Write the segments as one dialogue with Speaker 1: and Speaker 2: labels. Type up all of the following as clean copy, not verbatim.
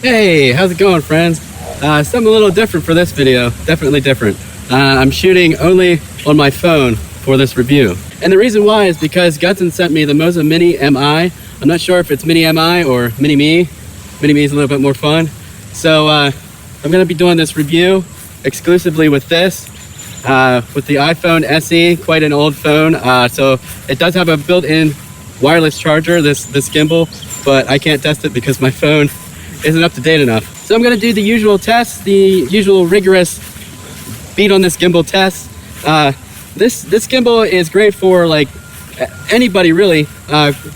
Speaker 1: Hey, how's it going, friends? Something a little different for this video, definitely different. I'm shooting only on my phone for this review. And the reason why is because Gudsen sent me the MOZA Mini MI. I'm not sure if it's Mini MI or Mini Me. Mini Me is a little bit more fun. So I'm gonna be doing this review exclusively with this, with the iPhone SE, quite an old phone. So it does have a built-in wireless charger, this gimbal, but I can't test it because my phone isn't up to date enough. So I'm gonna do the usual tests, the usual rigorous beat on this gimbal test. This gimbal is great for like anybody really,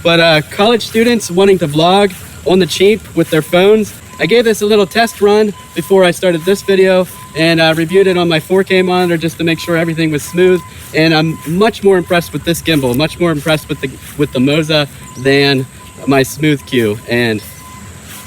Speaker 1: but college students wanting to vlog on the cheap with their phones. I gave this a little test run before I started this video and reviewed it on my 4K monitor just to make sure everything was smooth. And I'm much more impressed with this gimbal, much more impressed with the MOZA than my Smooth Q. And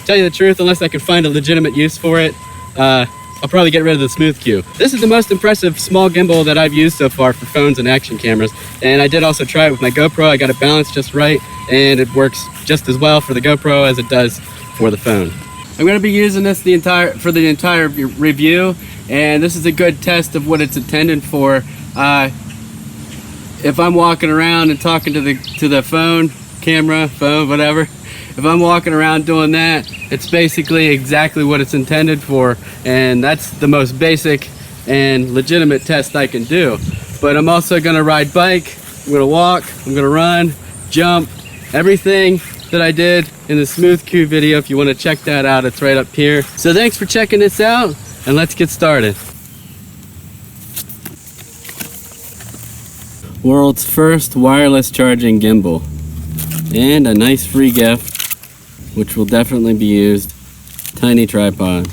Speaker 1: tell you the truth, unless I could find a legitimate use for it, I'll probably get rid of the Smooth Q. This is the most impressive small gimbal that I've used so far for phones and action cameras. And I did also try it with my GoPro. I got it balanced just right, and it works just as well for the GoPro as it does for the phone. I'm gonna be using this for the entire review, and this is a good test of what it's intended for. If I'm walking around and talking to the phone, whatever, if I'm walking around doing that, it's basically exactly what it's intended for, and that's the most basic and legitimate test I can do. But I'm also gonna ride bike, I'm gonna walk, I'm gonna run, jump, everything that I did in the Smooth Q video. If you wanna check that out, it's right up here. So thanks for checking this out, and let's get started. World's first wireless charging gimbal. And a nice free gift, which will definitely be used. Tiny tripod.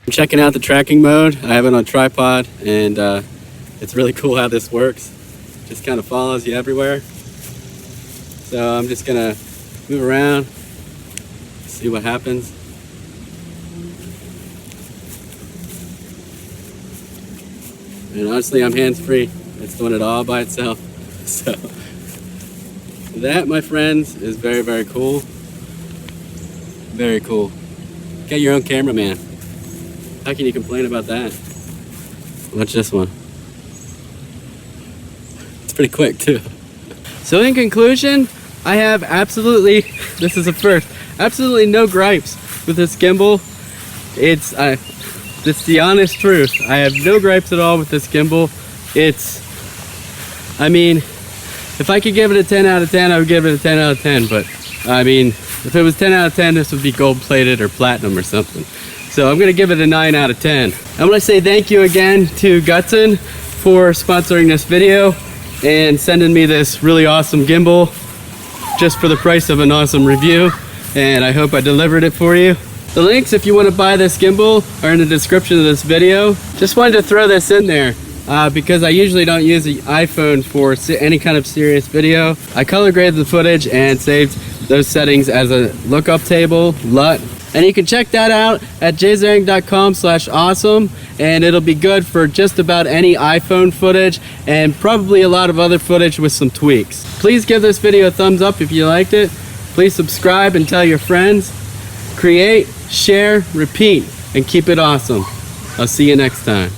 Speaker 1: I'm checking out the tracking mode. I have it on tripod, and it's really cool how this works. Just kind of follows you everywhere. So I'm just gonna move around, see what happens. And honestly, I'm hands-free. It's doing it all by itself. So that, my friends, is very, very cool. Very cool. Get your own cameraman. How can you complain about that? Watch this one. It's pretty quick too. So in conclusion, I have absolutely, this is a first, absolutely no gripes with this gimbal. It's the honest truth. I have no gripes at all with this gimbal. I mean, if I could give it a 10 out of 10, I would give it a 10 out of 10, but I mean, if it was 10 out of 10, this would be gold plated or platinum or something. So I'm gonna give it a 9 out of 10. I'm gonna say thank you again to Gudsen for sponsoring this video and sending me this really awesome gimbal just for the price of an awesome review. And I hope I delivered it for you. The links, if you want to buy this gimbal, are in the description of this video. Just wanted to throw this in there. because I usually don't use the iPhone for any kind of serious video. I color graded the footage and saved those settings as a lookup table, LUT. And you can check that out at jzaring.com/awesome, and it'll be good for just about any iPhone footage and probably a lot of other footage with some tweaks. Please give this video a thumbs up if you liked it. Please subscribe and tell your friends. Create, share, repeat, and keep it awesome. I'll see you next time.